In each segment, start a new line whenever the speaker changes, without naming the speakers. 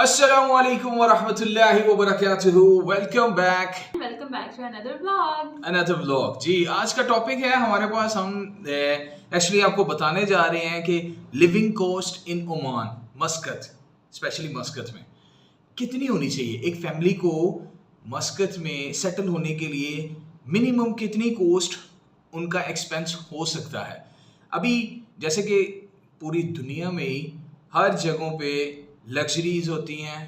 अस्सलामु अलैकुम व रहमतुल्लाहि व बरकातुहू। Welcome back
to
another vlog. जी, आज का टॉपिक है हमारे पास, हम एक्चुअली आपको बताने जा रहे हैं कि living cost in Oman, मस्कत, specially मस्कत में कितनी होनी चाहिए। एक फैमिली को मस्कत में सेटल होने के लिए मिनिमम कितनी कॉस्ट, उनका एक्सपेंस हो सकता है। अभी जैसे कि पूरी दुनिया में ही हर जगहों पे लग्जरीज होती हैं,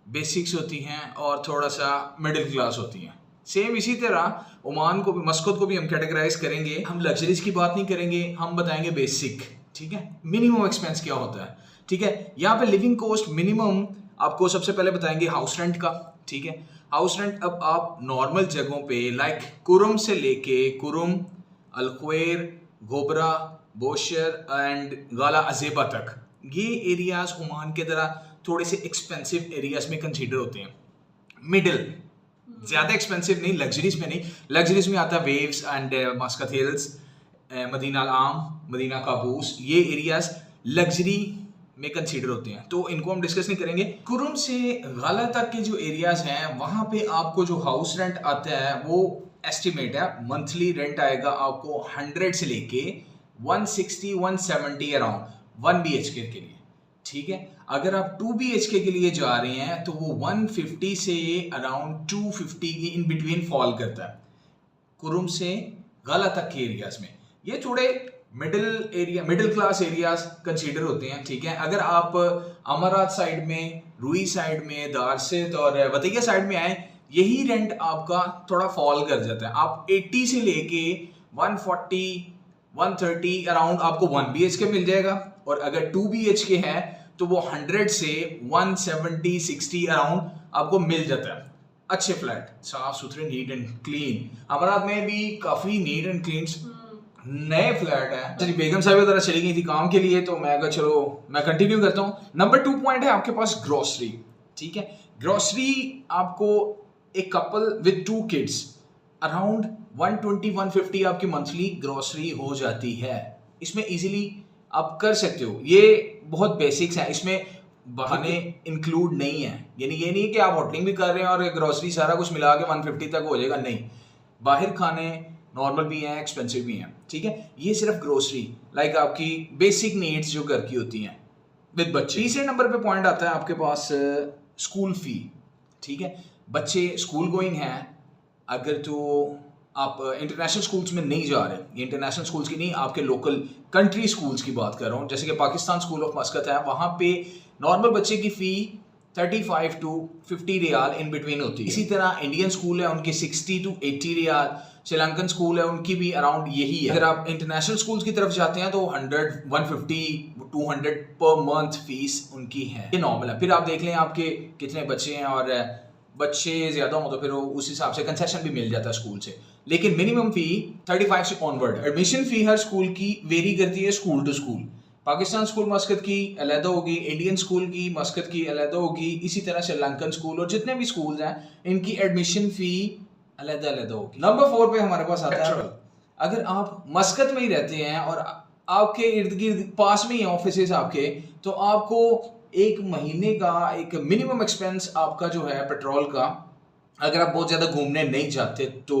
बेसिक्स होती हैं और थोड़ा सा मिडिल क्लास होती हैं। सेम इसी तरह ओमान को भी, मस्कत को भी हम कैटेगराइज करेंगे। हम लग्जरीज की बात नहीं करेंगे, हम बताएंगे बेसिक। ठीक है, मिनिमम एक्सपेंस क्या होता है। ठीक है, यहाँ पे लिविंग कॉस्ट मिनिमम आपको सबसे पहले बताएंगे हाउस रेंट का। ठीक है, हाउस रेंट अब आप नॉर्मल जगहों पे लाइक कुरुम से लेके कुरुम, अलख्वेर, गोबरा, बोशर एंड गाला अजेबा तक, ये एरियाज ओमान के तरह थोड़े से एक्सपेंसिव एरियाज में कंसीडर होते हैं। मिडिल, ज़्यादा एक्सपेंसिव नहीं, लग्जरीज में नहीं। लग्जरीज में आता है waves and Muscat hills, Madina आम, मदीना काबूस, ये एरियाज लग्जरी में कंसीडर होते हैं, तो इनको हम डिस्कस नहीं करेंगे। कुरुम से गाला तक के जो एरियाज हैं वहाँ पे आपको जो हाउस रेंट आता है वो एस्टिमेट है, मंथली रेंट आएगा आपको 100 से लेके 160 170 अराउंड 1 BHK के लिए। ठीक है, अगर आप 2 BHK के लिए जा रहे हैं तो वो 150 से अराउंड 250 की इन बिटवीन फॉल करता है कुरुम से गाला तक के एरियाज में। ये थोड़े मिडिल क्लास एरियाज कंसीडर होते हैं। ठीक है, अगर आप अमारात साइड में, रुई साइड में, दारसित और वतैया साइड में आए, यही रेंट आपका थोड़ा फॉल कर जाता है। आप 80 से लेके 140 130 अराउंड आपको 1 BHK मिल जाएगा, और अगर 2 BHK है तो वो 100 से 170 60 अराउंड आपको मिल जाता है। अच्छे फ्लैट, साफ सुथरे, नीट एंड क्लीन। अमरात में भी काफी नीट एंड क्लीन नए फ्लैट है। चलिए, बेगम साहिबा तरह चली गई थी काम के लिए, तो मैं चलो मैं कंटिन्यू करता हूँ। नंबर 2 पॉइंट है आपके पास ग्रोसरी। ठीक है, ग्रोसरी आपको एक कपल विद 2 किड्स अराउंड 120-150 आपकी मंथली ग्रोसरी हो जाती है। इसमें इजीली आप कर सकते हो। ये बहुत बेसिक्स हैं, इसमें बहाने इंक्लूड नहीं है। यानी ये नहीं है कि आप होटलिंग भी कर रहे हैं और ग्रोसरी सारा कुछ मिला के 150 तक हो जाएगा, नहीं। बाहर खाने नॉर्मल भी हैं, एक्सपेंसिव भी हैं। ठीक है, ये सिर्फ ग्रोसरी लाइक आपकी बेसिक नीड्स जो घर की होती हैं विद बच्चे। तीसरे नंबर पे पॉइंट आता है आपके पास स्कूल फी। ठीक है, बच्चे स्कूल गोइंग हैं, अगर तो आप इंटरनेशनल स्कूल्स में नहीं जा रहे, ये इंटरनेशनल स्कूल्स की नहीं, आपके लोकल कंट्री स्कूल्स की बात कर रहा हूँ, जैसे कि पाकिस्तान स्कूल ऑफ मस्कत है, वहाँ पे नॉर्मल बच्चे की फ़ी 35 to 50 रियाल इन बिटवीन होती है। इसी तरह इंडियन स्कूल है, उनकी 60 to 80 रियाल। श्रीलंकन स्कूल है, उनकी भी अराउंड यही है। अगर आप इंटरनेशनल स्कूल्स की तरफ जाते हैं तो 100 150 200 पर मंथ फीस उनकी है, ये नॉर्मल है। फिर आप देख लें आपके कितने बच्चे हैं, और बच्चे ज़्यादा हो तो फिर उस हिसाब से कंसेशन भी मिल जाता है स्कूल से, लेकिन मिनिमम फ़ी 35 से ऑनवर्ड। एडमिशन फ़ी हर स्कूल की वेरी करती है school to school. Pakistan school Muscat की अलग होगी, इंडियन स्कूल की मस्कत की अलग होगी, इसी तरह श्रीलंकन स्कूल और जितने भी स्कूल्स हैं इनकी एडमिशन फ़ी अलग होगी। नंबर 4 पे हमारे पास आता है, अगर आप मस्कत में ही रहते हैं और आपके इर्द गिर्द पास में ही ऑफिस आपके, तो आपको एक महीने का एक मिनिमम एक्सपेंस आपका जो है पेट्रोल का, अगर आप बहुत ज़्यादा घूमने नहीं जाते तो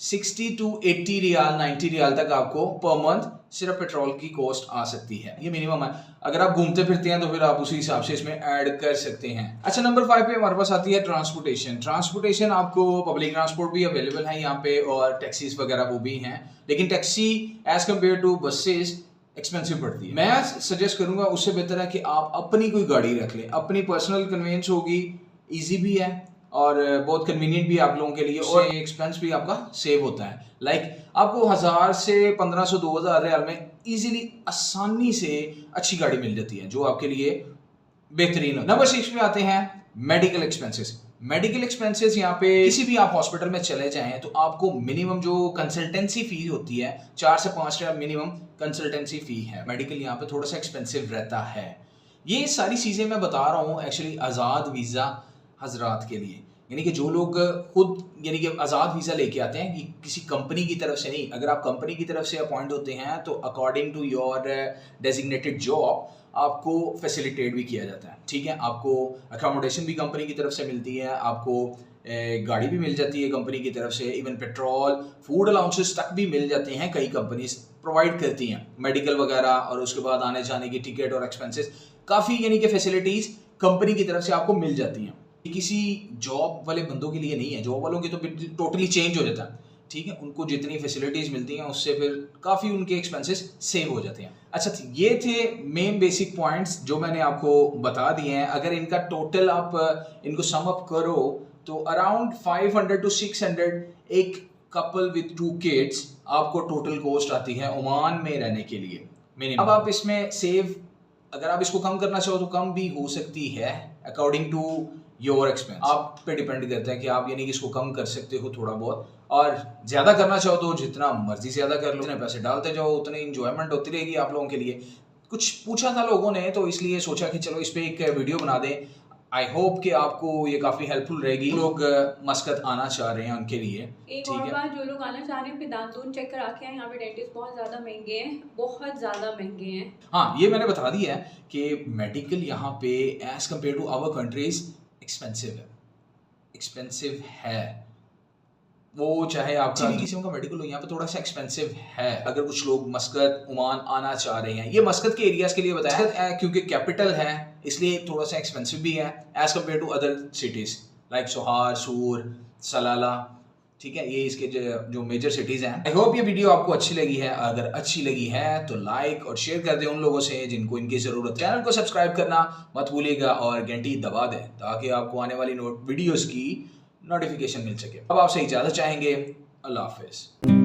60 to 80 रियाल 90 रियाल तक आपको पर मंथ सिर्फ पेट्रोल की कॉस्ट आ सकती है। ये मिनिमम है। अगर आप घूमते फिरते हैं तो फिर आप उसी हिसाब से इसमें ऐड कर सकते हैं। अच्छा, नंबर 5 पे हमारे पास आती है ट्रांसपोर्टेशन। ट्रांसपोर्टेशन आपको पब्लिक ट्रांसपोर्ट भी अवेलेबल है यहाँ पे, और टैक्सीज वगैरह वो भी हैं, लेकिन taxi as compare to buses expensive पड़ती है। मैं सजेस्ट करूंगा उससे बेहतर है कि आप अपनी कोई गाड़ी रख लें, अपनी पर्सनल कन्वीनियंस होगी, ईजी भी है और बहुत कन्वीनियंट भी आप लोगों के लिए, और एक्सपेंस भी आपका सेव होता है। लाइक आपको 1000 से 1500 2000 रियाल में इजीली आसानी से अच्छी गाड़ी मिल जाती है जो आपके लिए बेहतरीन हो। नंबर 6 पे आते हैं मेडिकल एक्सपेंसेस। मेडिकल एक्सपेंसेस यहाँ पे किसी भी आप हॉस्पिटल में चले जाएं तो आपको मिनिमम जो कंसल्टेंसी फी होती है 4 से 5 रियाल मिनिमम कंसल्टेंसी फी है। मेडिकल यहाँ पे थोड़ा सा एक्सपेंसिव रहता है। ये सारी चीज़ें मैं बता रहा हूँ एक्चुअली आज़ाद वीज़ा हजरात के लिए। यानी कि जो लोग खुद यानी कि आज़ाद वीज़ा लेके आते हैं, कि किसी कंपनी की तरफ से नहीं, अगर आप कंपनी की तरफ से अपॉइंट होते हैं तो according to your designated job आपको फैसिलिटेट भी किया जाता है, ठीक है। आपको अकोमोडेशन भी कंपनी की तरफ से मिलती है, आपको गाड़ी भी मिल जाती है कंपनी की तरफ से, इवन पेट्रोल फूड अलाउंसेस तक भी मिल जाते हैं, कई कंपनीज प्रोवाइड करती हैं, मेडिकल वगैरह, और उसके बाद आने जाने की टिकट और एक्सपेंसेस, काफ़ी यानी कि फैसिलिटीज़ कंपनी की तरफ से आपको मिल जाती हैं। किसी जॉब वाले बंदों के लिए नहीं है, जॉब वालों के तो टोटली चेंज हो जाता है, ठीक है। उनको जितनी फैसिलिटीज़ मिलती हैं उससे फिर काफ़ी उनके एक्सपेंसेस सेव हो जाते हैं। अच्छा, ये थे मेन बेसिक पॉइंट्स जो मैंने आपको बता दिए हैं। अगर इनका टोटल आप इनको सम अप करो तो अराउंड 500 to 600 एक कपल विद 2 किड्स आपको टोटल कॉस्ट आती है ओमान में रहने के लिए मिनिमम। अब आप इसमें सेव, अगर आप इसको कम करना चाहो तो कम भी हो सकती है अकॉर्डिंग टू योर एक्सपेंस, आप पे डिपेंड करता है कि आप यानी कि इसको कम कर सकते हो थोड़ा बहुत, और ज़्यादा करना चाहो तो जितना मर्जी ज़्यादा कर लो, जितने पैसे डालते जाओ उतनी इंजॉयमेंट होती रहेगी आप लोगों के लिए। कुछ पूछा था लोगों ने तो इसलिए सोचा कि चलो इस पर एक वीडियो बना दें। आई होप कि आपको ये काफ़ी हेल्पफुल रहेगी। लोग मस्कत आना चाह रहे हैं उनके लिए,
एक और बात, जो लोग आना चाह रहे हैं दांत चेक करा के आए, यहाँ पे डेंटिस्ट बहुत ज़्यादा महंगे हैं, बहुत ज़्यादा महंगे हैं।
हाँ, ये मैंने बता दिया है कि मेडिकल यहाँ पे as compare to our countries expensive है। वो चाहे आपका किसी किस्म का मेडिकल हो, यहाँ पे थोड़ा सा एक्सपेंसिव है। अगर कुछ लोग मस्कत ओमान आना चाह रहे हैं, ये मस्कत के एरियाज के लिए बताया क्योंकि कैपिटल है इसलिए थोड़ा सा एक्सपेंसिव भी है as compare to other cities like Sohar, Sur, Salalah, ठीक है। ये इसके जो मेजर सिटीज हैं। आई होप ये वीडियो आपको अच्छी लगी है। अगर अच्छी लगी है तो लाइक और शेयर कर दें उन लोगों से जिनको इनकी ज़रूरत। चैनल को सब्सक्राइब करना मत भूलिएगा और घंटी दबा दें ताकि आपको आने वाली वीडियोस की नोटिफिकेशन मिल सके। अब आपसे इजाज़त चाहेंगे। अल्लाह हाफिज़।